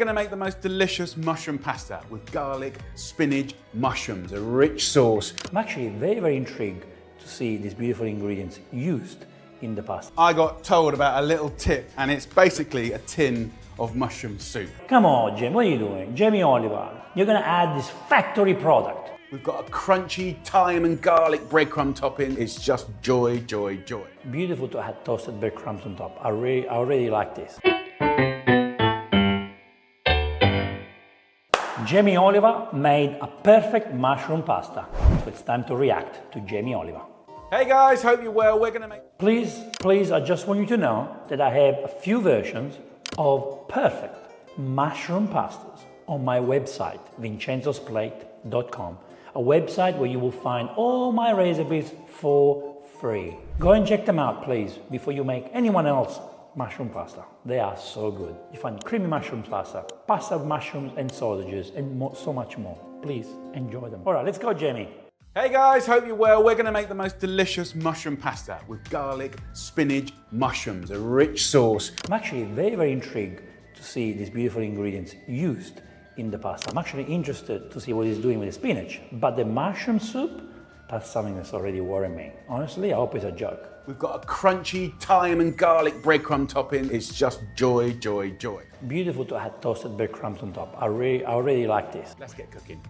going to make the most delicious mushroom pasta with garlic, spinach, mushrooms, a rich sauce. I'm actually very intrigued to see these beautiful ingredients used in the pasta. I got told about a little tip, and it's basically a tin of mushroom soup. Come on, Jamie, what are you doing? Jamie Oliver, you're going to add this factory product. We've got a crunchy thyme and garlic breadcrumb topping. It's just joy, joy, joy. Beautiful to add toasted breadcrumbs on top. I already like this. Jamie Oliver made a perfect mushroom pasta. So it's time to react to Jamie Oliver. Hey guys, hope you're well. We're gonna make... Please, I just want you to know that I have a few versions of perfect mushroom pastas on my website, vincenzosplate.com. A website where you will find all my recipes for free. Go and check them out, please, before you make anyone else mushroom pasta. They are so good. You find creamy mushroom pasta, pasta with mushrooms and sausages, and so much more. Please enjoy them. All right, let's go, Jamie. Hey guys, hope you're well. We're gonna make the most delicious mushroom pasta with garlic, spinach, mushrooms, a rich sauce. I'm actually very intrigued to see these beautiful ingredients used in the pasta. I'm actually interested to see what he's doing with the spinach, but the mushroom soup, that's something that's already worrying me. Honestly, I hope it's a joke. We've got a crunchy thyme and garlic breadcrumb topping. It's just joy, joy, joy. Beautiful to add toasted breadcrumbs on top. I already like this. Let's get cooking.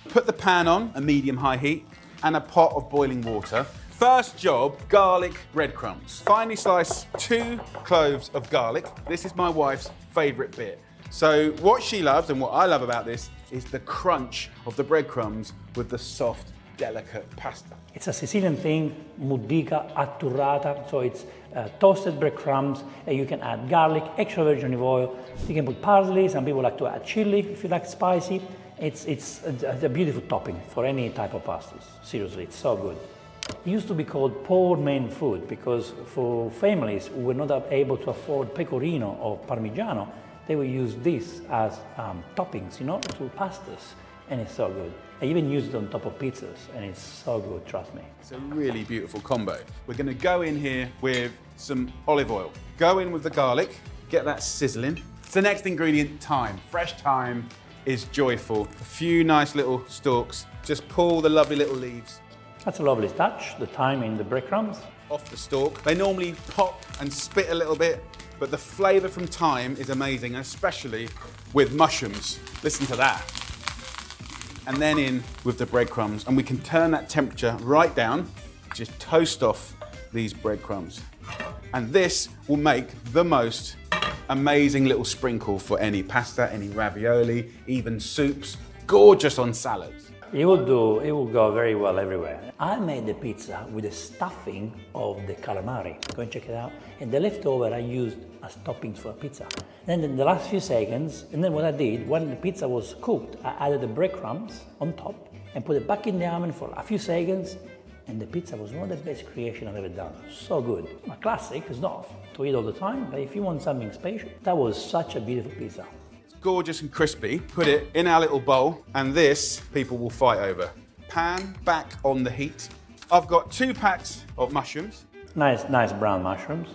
Put the pan on a medium-high heat and a pot of boiling water. First job, garlic breadcrumbs. Finely slice 2 cloves of garlic. This is my wife's favorite bit. So what she loves and what I love about this is the crunch of the breadcrumbs with the soft, delicate pasta. It's a Sicilian thing, muddica atturrata, so it's toasted breadcrumbs, and you can add garlic, extra virgin olive oil. You can put parsley, some people like to add chili if you like spicy. It's a beautiful topping for any type of pastas. Seriously, it's so good. It used to be called poor man food because for families who were not able to afford pecorino or parmigiano, they would use this as toppings, you know, to pastas, and it's so good. I even use it on top of pizzas, and it's so good, trust me. It's a really beautiful combo. We're gonna go in here with some olive oil. Go in with the garlic, get that sizzling. It's the next ingredient, thyme. Fresh thyme is joyful. A few nice little stalks. Just pull the lovely little leaves. That's a lovely touch, the thyme in the breadcrumbs. Off the stalk. They normally pop and spit a little bit, but the flavor from thyme is amazing, especially with mushrooms. Listen to that. And then in with the breadcrumbs, and we can turn that temperature right down. Just toast off these breadcrumbs. And this will make the most amazing little sprinkle for any pasta, any ravioli, even soups. Gorgeous on salads. It will go very well everywhere. I made the pizza with the stuffing of the calamari. Go and check it out. And the leftover I used as toppings for a pizza. Then in the last few seconds, and then what I did, when the pizza was cooked, I added the breadcrumbs on top and put it back in the oven for a few seconds. And the pizza was one of the best creations I've ever done. So good. A classic, it's not to eat all the time, but if you want something special, that was such a beautiful pizza. Gorgeous and crispy. Put it in our little bowl, and this people will fight over. Pan back on the heat. I've got 2 packs of mushrooms. Nice brown mushrooms.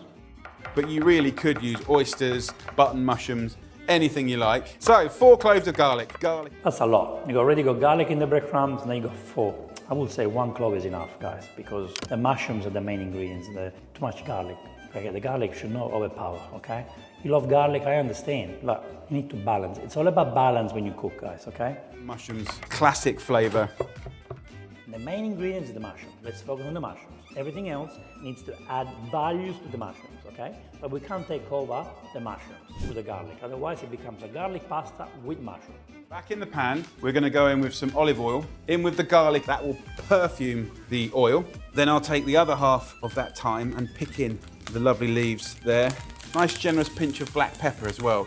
But you really could use oysters, button mushrooms, anything you like. So 4 cloves of garlic. That's a lot. You already got garlic in the breadcrumbs, and then you got 4. I would say 1 clove is enough, guys, because the mushrooms are the main ingredients. Too much garlic. Okay, the garlic should not overpower, okay? You love garlic, I understand, but you need to balance. It's all about balance when you cook, guys, okay? Mushrooms, classic flavor. The main ingredient is the mushroom. Let's focus on the mushrooms. Everything else needs to add values to the mushrooms, okay? But we can't take over the mushrooms with the garlic. Otherwise, it becomes a garlic pasta with mushroom. Back in the pan, we're gonna go in with some olive oil. In with the garlic, that will perfume the oil. Then I'll take the other half of that thyme and pick in the lovely leaves there. Nice generous pinch of black pepper as well.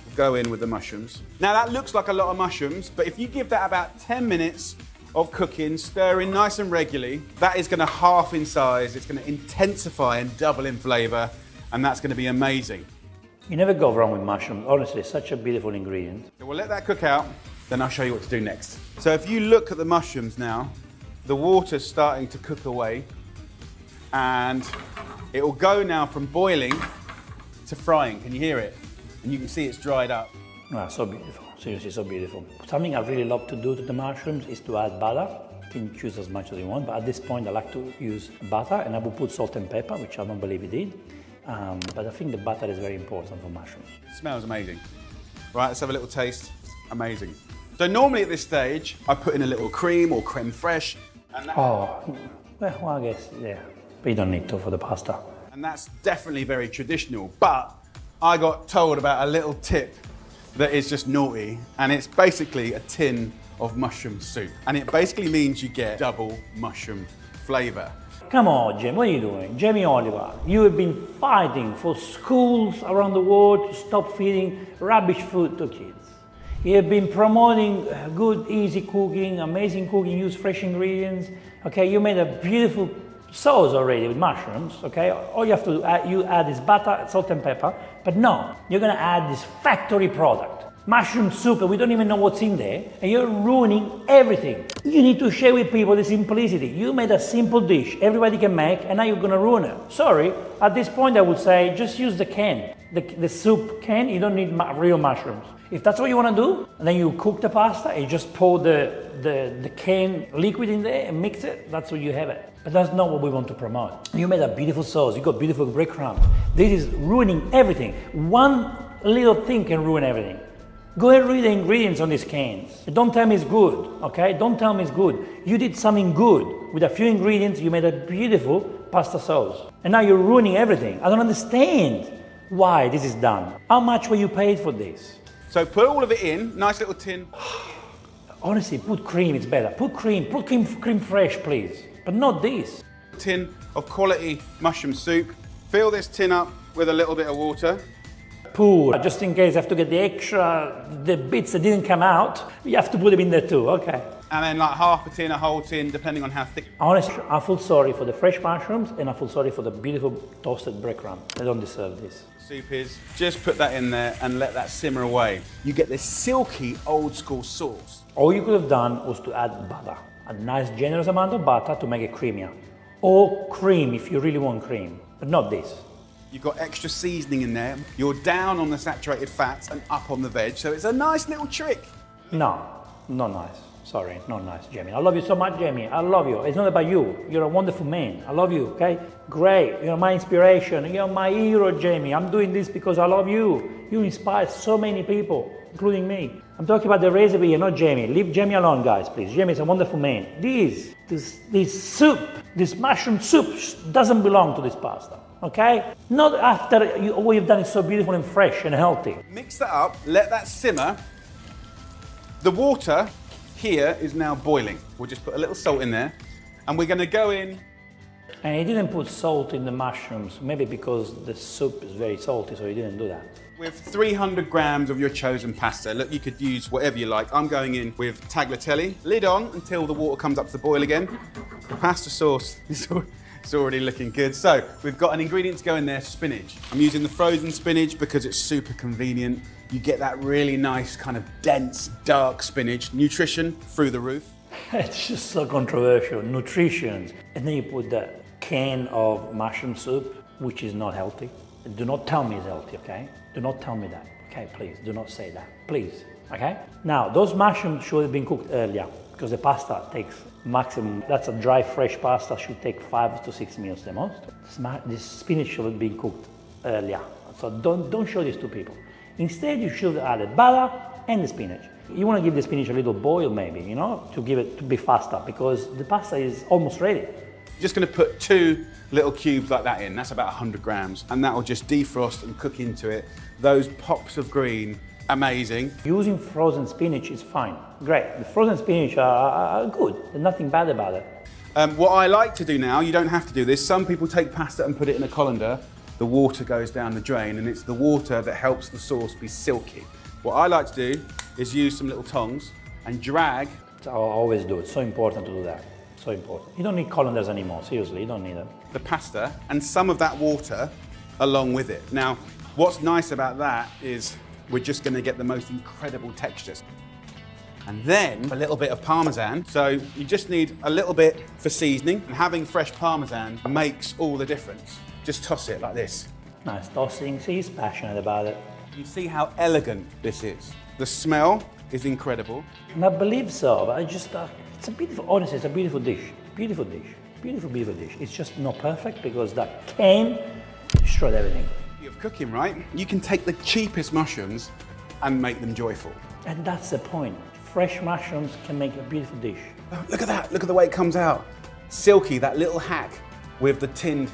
We'll go in with the mushrooms. Now that looks like a lot of mushrooms, but if you give that about 10 minutes of cooking, stirring nice and regularly, that is gonna half in size, it's gonna intensify and double in flavor, and that's gonna be amazing. You never go wrong with mushrooms. Honestly, it's such a beautiful ingredient. So we'll let that cook out, then I'll show you what to do next. So if you look at the mushrooms now, the water's starting to cook away, and it will go now from boiling to frying. Can you hear it? And you can see it's dried up. Ah, so beautiful, seriously, so beautiful. Something I really love to do to the mushrooms is to add butter. You can choose as much as you want, but at this point I like to use butter, and I will put salt and pepper, which I don't believe it did. But I think the butter is very important for mushrooms. It smells amazing. Right, let's have a little taste. Amazing. So normally at this stage, I put in a little cream or creme fraiche. And Well, I guess, yeah. But you don't need to for the pasta. And that's definitely very traditional. But I got told about a little tip that is just naughty. And it's basically a tin of mushroom soup. And it basically means you get double mushroom flavor. Come on, Jim, what are you doing? Jamie Oliver, you have been fighting for schools around the world to stop feeding rubbish food to kids. You have been promoting good, easy cooking, amazing cooking, use fresh ingredients. Okay, you made a beautiful sauce already with mushrooms. Okay, all you have to do, you add is butter, salt and pepper. But no, you're gonna add this factory product. Mushroom soup, and we don't even know what's in there, and you're ruining everything. You need to share with people the simplicity. You made a simple dish everybody can make, and now you're gonna ruin it. Sorry, at this point I would say just use the can, the soup can. You don't need real mushrooms. If that's what you wanna do, and then you cook the pasta and you just pour the can liquid in there and mix it, that's what you have it. But that's not what we want to promote. You made a beautiful sauce, you got beautiful breadcrumbs. This is ruining everything. One little thing can ruin everything. Go ahead and read the ingredients on these cans. Don't tell me it's good, okay? Don't tell me it's good. You did something good. With a few ingredients, you made a beautiful pasta sauce. And now you're ruining everything. I don't understand why this is done. How much were you paid for this? So put all of it in, nice little tin. Honestly, put cream, it's better. Put cream fresh, please. But not this. Tin of quality mushroom soup. Fill this tin up with a little bit of water. Pour, just in case I have to get the bits that didn't come out, you have to put them in there too, okay. And then like half a tin, a whole tin, depending on how thick. Honestly, I feel sorry for the fresh mushrooms, and I feel sorry for the beautiful toasted breadcrumb. They don't deserve this. Soup is, just put that in there and let that simmer away. You get this silky old school sauce. All you could have done was to add butter, a nice generous amount of butter to make it creamier. Or cream if you really want cream, but not this. You've got extra seasoning in there. You're down on the saturated fats and up on the veg, so it's a nice little trick. No, not nice. Sorry, not nice, Jamie. I love you so much, Jamie. I love you. It's not about you. You're a wonderful man. I love you, okay? Great. You're my inspiration. You're my hero, Jamie. I'm doing this because I love you. You inspire so many people, including me. I'm talking about the recipe here, not Jamie. Leave Jamie alone, guys, please. Jamie's a wonderful man. This soup, this mushroom soup doesn't belong to this pasta. Okay? Not after what you've done is so beautiful and fresh and healthy. Mix that up, let that simmer. The water here is now boiling. We'll just put a little salt in there, and we're gonna go in. And he didn't put salt in the mushrooms, maybe because the soup is very salty, so he didn't do that. With 300 grams of your chosen pasta. Look, you could use whatever you like. I'm going in with tagliatelle. Lid on until the water comes up to the boil again. The pasta sauce is already looking good. So we've got an ingredient to go in there, spinach. I'm using the frozen spinach because it's super convenient. You get that really nice kind of dense, dark spinach. Nutrition through the roof. It's just so controversial. Nutrition. And then you put the can of mushroom soup, which is not healthy. Do not tell me it's healthy, okay? Do not tell me that, okay? Please, do not say that, please, okay? Now, those mushrooms should have been cooked earlier because the pasta takes maximum, that's a dry, fresh pasta, should take 5 to 6 minutes the most. This spinach should have been cooked earlier. So don't show this to people. Instead, you should have added butter and the spinach. You want to give the spinach a little boil maybe, you know, to give it to be faster because the pasta is almost ready. Just going to put 2 little cubes like that in. That's about 100 grams. And that will just defrost and cook into it. Those pops of green, amazing. Using frozen spinach is fine. Great. The frozen spinach are good. There's nothing bad about it. What I like to do now, you don't have to do this. Some people take pasta and put it in a colander. The water goes down the drain and it's the water that helps the sauce be silky. What I like to do is use some little tongs and drag. I always do. It's so important to do that. So important. You don't need colanders anymore. Seriously, you don't need them. The pasta and some of that water along with it. Now, what's nice about that is we're just going to get the most incredible textures. And then a little bit of Parmesan. So you just need a little bit for seasoning, and having fresh Parmesan makes all the difference. Just toss it like this. Nice tossing. See, he's passionate about it. You see how elegant this is. The smell is incredible. And I believe so, but it's a beautiful, honestly, it's a beautiful dish. Beautiful dish. Beautiful, beautiful dish. It's just not perfect because that cane destroyed everything. Of cooking, right? You can take the cheapest mushrooms and make them joyful. And that's the point. Fresh mushrooms can make a beautiful dish. Oh, look at that. Look at the way it comes out. Silky, that little hack with the tinned.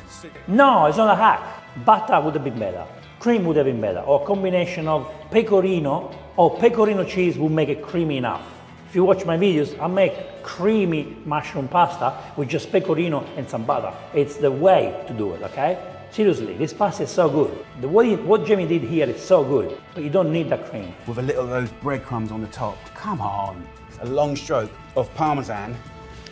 No, it's not a hack. Butter would have been better. Cream would have been better. Or a combination of pecorino or pecorino cheese would make it creamy enough. If you watch my videos, I make creamy mushroom pasta with just pecorino and some butter. It's the way to do it, okay? Seriously, this pasta is so good. What Jamie did here is so good, but you don't need that cream. With a little of those breadcrumbs on the top. Come on. It's a long stroke of Parmesan.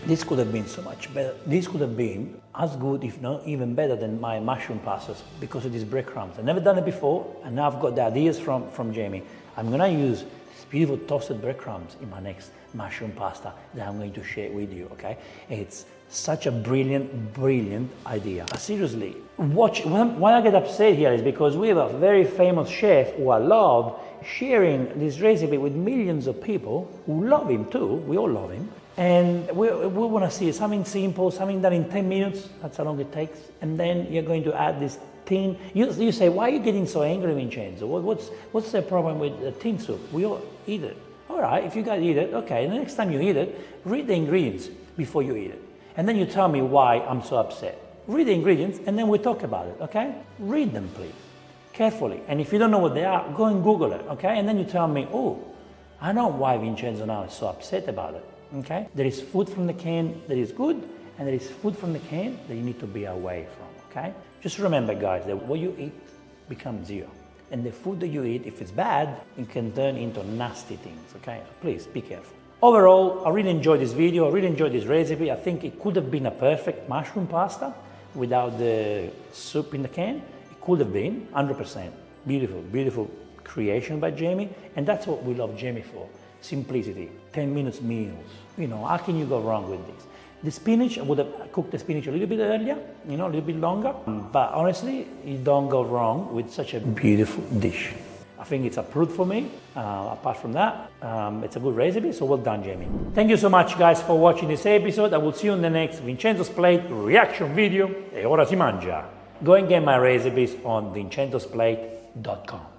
This could have been so much better. This could have been as good, if not even better than my mushroom pastas because of these breadcrumbs. I've never done it before, and now I've got the ideas from Jamie. I'm gonna use beautiful toasted breadcrumbs in my next mushroom pasta that I'm going to share with you, okay? It's such a brilliant, brilliant idea. Seriously, why I get upset here is because we have a very famous chef who I love sharing this recipe with millions of people who love him too. We all love him. And we want to see something simple, something done in 10 minutes. That's how long it takes. And then you're going to add this tin. You say, why are you getting so angry, Vincenzo? What's the problem with the tin soup? We all eat it. All right, if you guys eat it, okay. And the next time you eat it, read the ingredients before you eat it. And then you tell me why I'm so upset. Read the ingredients and then we talk about it, okay? Read them, please, carefully. And if you don't know what they are, go and Google it, okay? And then you tell me, oh, I know why Vincenzo now is so upset about it, okay? There is food from the can that is good, and there is food from the can that you need to be away from, okay? Just remember, guys, that what you eat becomes you. And the food that you eat, if it's bad, it can turn into nasty things, okay? So please, be careful. Overall, I really enjoyed this video, I really enjoyed this recipe. I think it could have been a perfect mushroom pasta without the soup in the can. It could have been, 100%. Beautiful, beautiful creation by Jamie. And that's what we love Jamie for, simplicity, 10 minutes meals. You know, how can you go wrong with this? The spinach, I would have cooked the spinach a little bit earlier, you know, a little bit longer. But honestly, you don't go wrong with such a beautiful dish. I think it's approved for me. Apart from that, it's a good recipe, so well done, Jamie. Thank you so much, guys, for watching this episode. I will see you in the next Vincenzo's Plate reaction video. E ora si mangia. Go and get my recipes on vincenzosplate.com.